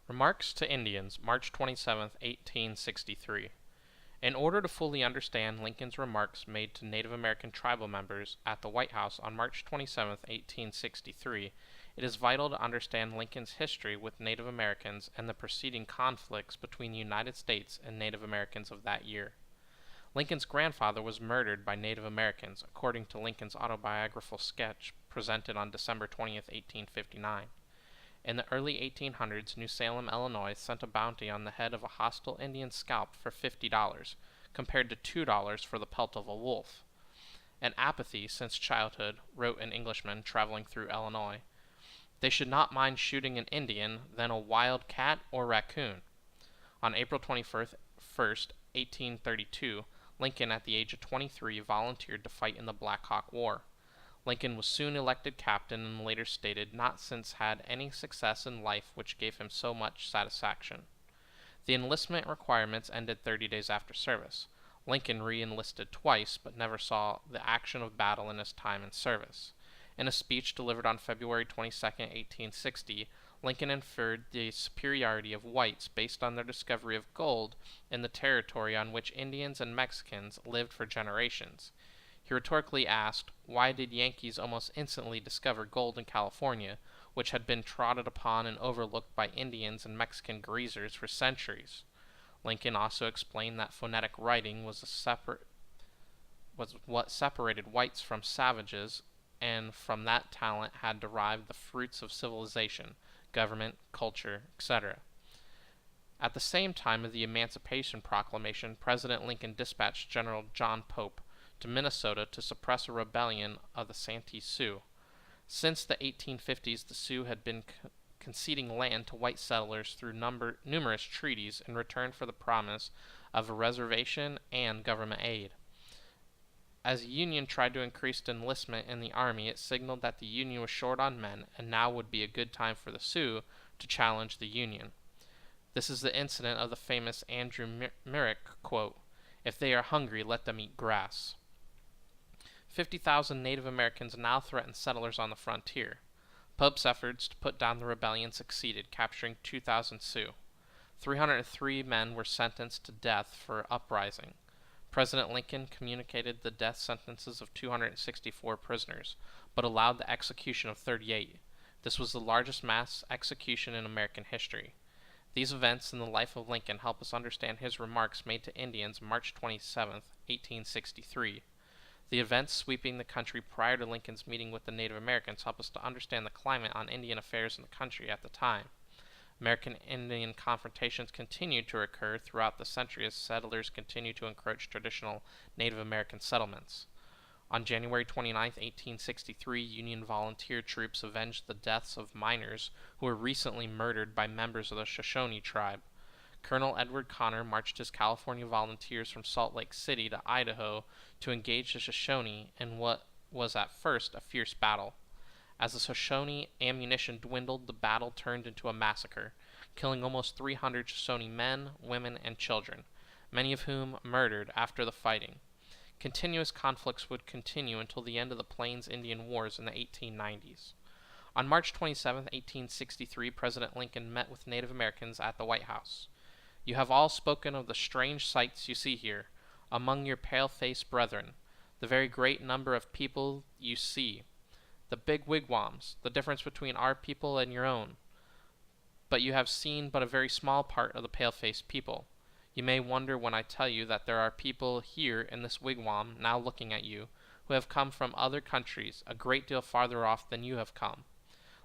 Remarks to Indians, March 27, 1863. In order to fully understand Lincoln's remarks made to Native American tribal members at the White House on March 27, 1863, it is vital to understand Lincoln's history with Native Americans and the preceding conflicts between the United States and Native Americans of that year. Lincoln's grandfather was murdered by Native Americans, according to Lincoln's autobiographical sketch presented on December 20, 1859. In the early 1800s, New Salem, Illinois, sent a bounty on the head of a hostile Indian scalp for $50, compared to $2 for the pelt of a wolf. An apathy since childhood, wrote an Englishman traveling through Illinois. They should not mind shooting an Indian than a wild cat or raccoon. On April 21st, 1832, Lincoln, at the age of 23, volunteered to fight in the Black Hawk War. Lincoln was soon elected captain and later stated not since had any success in life which gave him so much satisfaction. The enlistment requirements ended 30 days after service. Lincoln re-enlisted twice, but never saw the action of battle in his time in service. In a speech delivered on February 22, 1860, Lincoln inferred the superiority of whites based on their discovery of gold in the territory on which Indians and Mexicans lived for generations. He rhetorically asked, why did Yankees almost instantly discover gold in California, which had been trodden upon and overlooked by Indians and Mexican greasers for centuries? Lincoln also explained that phonetic writing was what separated whites from savages, and from that talent had derived the fruits of civilization, government, culture, etc. At the same time of the Emancipation Proclamation, President Lincoln dispatched General John Pope to Minnesota to suppress a rebellion of the Santee Sioux. Since the 1850s, the Sioux had been conceding land to white settlers through numerous treaties in return for the promise of a reservation and government aid. As the Union tried to increase enlistment in the Army, it signaled that the Union was short on men, and now would be a good time for the Sioux to challenge the Union. This is the incident of the famous Andrew Myrick quote, "If they are hungry, let them eat grass." 50,000 Native Americans now threatened settlers on the frontier. Pope's efforts to put down the rebellion succeeded, capturing 2,000 Sioux. 303 men were sentenced to death for uprising. President Lincoln communicated the death sentences of 264 prisoners, but allowed the execution of 38. This was the largest mass execution in American history. These events in the life of Lincoln help us understand his remarks made to Indians March 27, 1863. The events sweeping the country prior to Lincoln's meeting with the Native Americans help us to understand the climate on Indian affairs in the country at the time. American-Indian confrontations continued to occur throughout the century as settlers continued to encroach traditional Native American settlements. On January 29, 1863, Union volunteer troops avenged the deaths of miners who were recently murdered by members of the Shoshone tribe. Colonel Edward Connor marched his California volunteers from Salt Lake City to Idaho to engage the Shoshone in what was at first a fierce battle. As the Shoshone ammunition dwindled, the battle turned into a massacre, killing almost 300 Shoshone men, women, and children, many of whom murdered after the fighting. Continuous conflicts would continue until the end of the Plains Indian Wars in the 1890s. On March 27, 1863, President Lincoln met with Native Americans at the White House. "You have all spoken of the strange sights you see here, among your pale-faced brethren, the very great number of people you see, the big wigwams, the difference between our people and your own. But you have seen but a very small part of the pale-faced people. You may wonder when I tell you that there are people here in this wigwam now looking at you, who have come from other countries, a great deal farther off than you have come."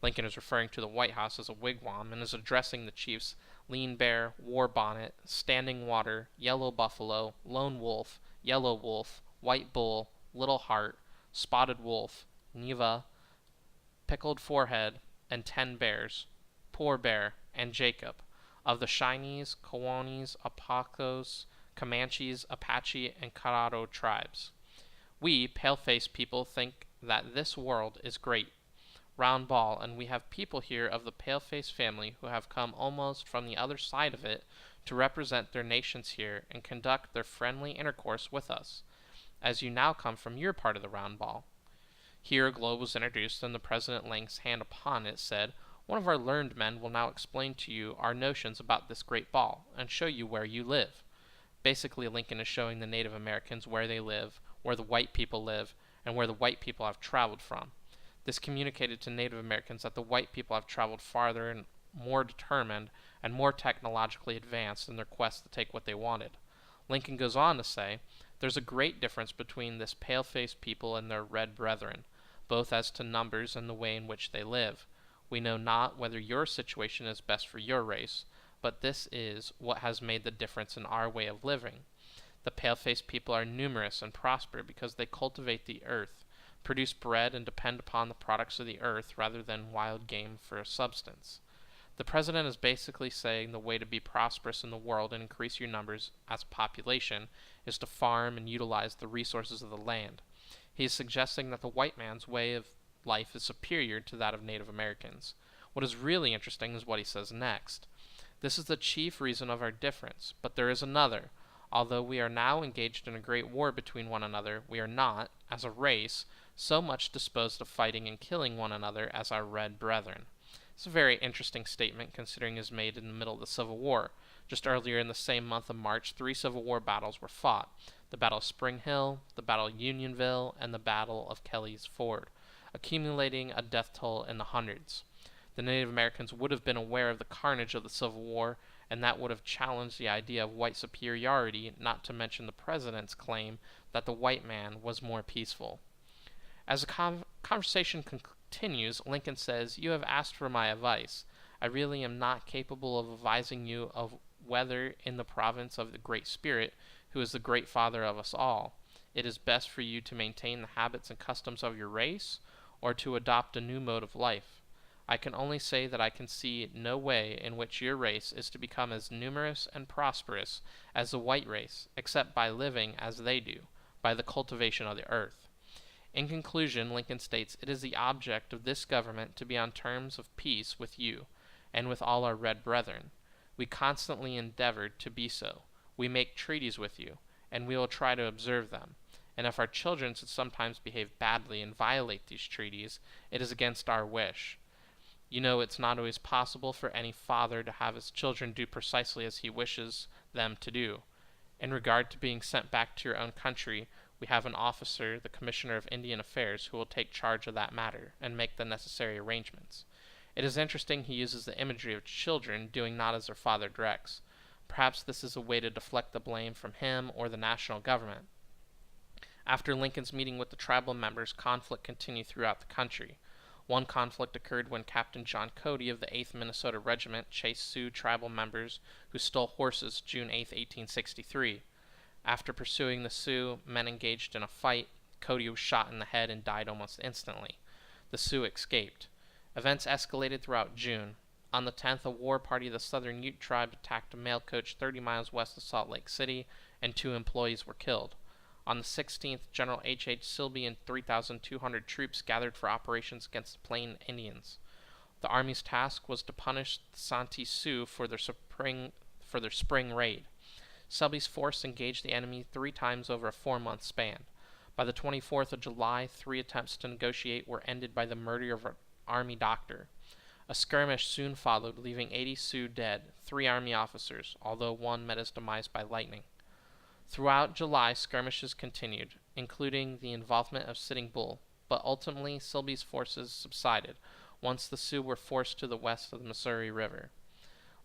Lincoln is referring to the White House as a wigwam and is addressing the chiefs Lean Bear, War Bonnet, Standing Water, Yellow Buffalo, Lone Wolf, Yellow Wolf, White Bull, Little Heart, Spotted Wolf, Neva, Pickled Forehead, and 10 Bears, Poor Bear, and Jacob, of the Shawnees, Cowanees, Apacos, Comanches, Apache, and Colorado tribes. We, pale-faced people, think that this world is great, round ball, and we have people here of the pale-face family who have come almost from the other side of it to represent their nations here and conduct their friendly intercourse with us, as you now come from your part of the round ball. Here a globe was introduced, and the President, laying his hand upon it, said, One of our learned men will now explain to you our notions about this great ball, and show you where you live. Basically, Lincoln is showing the Native Americans where they live, where the white people live, and where the white people have traveled from. This communicated to Native Americans that the white people have traveled farther and more determined and more technologically advanced in their quest to take what they wanted. Lincoln goes on to say, "There's a great difference between this pale-faced people and their red brethren, both as to numbers and the way in which they live. We know not whether your situation is best for your race, but this is what has made the difference in our way of living. The pale-faced people are numerous and prosper because they cultivate the earth, produce bread, and depend upon the products of the earth rather than wild game for a substance." The president is basically saying the way to be prosperous in the world and increase your numbers as a population is to farm and utilize the resources of the land. He is suggesting that the white man's way of life is superior to that of Native Americans. What is really interesting is what he says next. "This is the chief reason of our difference, but there is another. Although we are now engaged in a great war between one another, we are not, as a race, so much disposed to fighting and killing one another as our red brethren." It's a very interesting statement considering it was made in the middle of the Civil War. Just earlier in the same month of March, 3 Civil War battles were fought: the Battle of Spring Hill, the Battle of Unionville, and the Battle of Kelly's Ford, accumulating a death toll in the hundreds. The Native Americans would have been aware of the carnage of the Civil War, and that would have challenged the idea of white superiority, not to mention the president's claim that the white man was more peaceful. As the conversation continues, Lincoln says, "You have asked for my advice. I really am not capable of advising you of whether, in the province of the Great Spirit, who is the great father of us all, it is best for you to maintain the habits and customs of your race, or to adopt a new mode of life. I can only say that I can see no way in which your race is to become as numerous and prosperous as the white race, except by living as they do, by the cultivation of the earth." In conclusion, Lincoln states, "It is the object of this government to be on terms of peace with you, and with all our red brethren. We constantly endeavored to be so. We make treaties with you, and we will try to observe them. And if our children should sometimes behave badly and violate these treaties, it is against our wish. You know it's not always possible for any father to have his children do precisely as he wishes them to do. In regard to being sent back to your own country, we have an officer, the Commissioner of Indian Affairs, who will take charge of that matter, and make the necessary arrangements." It is interesting he uses the imagery of children doing not as their father directs. Perhaps this is a way to deflect the blame from him or the national government. After Lincoln's meeting with the tribal members, conflict continued throughout the country. One conflict occurred when Captain John Cody of the 8th Minnesota Regiment chased Sioux tribal members who stole horses June 8, 1863. After pursuing the Sioux, men engaged in a fight. Cody was shot in the head and died almost instantly. The Sioux escaped. Events escalated throughout June. On the 10th, a war party of the Southern Ute tribe attacked a mail coach 30 miles west of Salt Lake City, and 2 employees were killed. On the 16th, General H. Silby and 3,200 troops gathered for operations against the Plain Indians. The Army's task was to punish the Santee Sioux for their spring raid. Selby's force engaged the enemy 3 times over a 4-month span. By the 24th of July, 3 attempts to negotiate were ended by the murder of an Army doctor. A skirmish soon followed, leaving 80 Sioux dead, 3 Army officers, although one met his demise by lightning. Throughout July, skirmishes continued, including the involvement of Sitting Bull, but ultimately Selby's forces subsided once the Sioux were forced to the west of the Missouri River.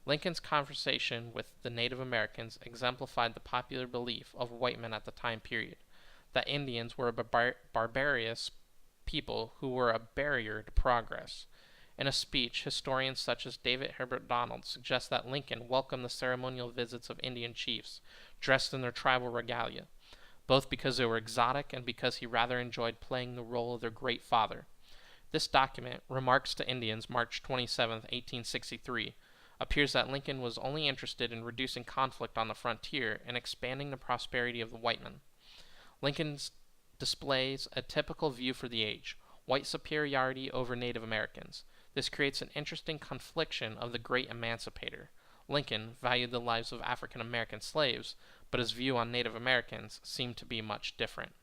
Lincoln's conversation with the Native Americans exemplified the popular belief of white men at the time period, that Indians were a barbarous people who were a barrier to progress. In a speech, historians such as David Herbert Donald suggest that Lincoln welcomed the ceremonial visits of Indian chiefs, dressed in their tribal regalia, both because they were exotic and because he rather enjoyed playing the role of their great father. This document, Remarks to Indians, March 27, 1863, appears that Lincoln was only interested in reducing conflict on the frontier and expanding the prosperity of the white man. Lincoln displays a typical view for the age: white superiority over Native Americans. This creates an interesting confliction of the great emancipator. Lincoln valued the lives of African American slaves, but his view on Native Americans seemed to be much different.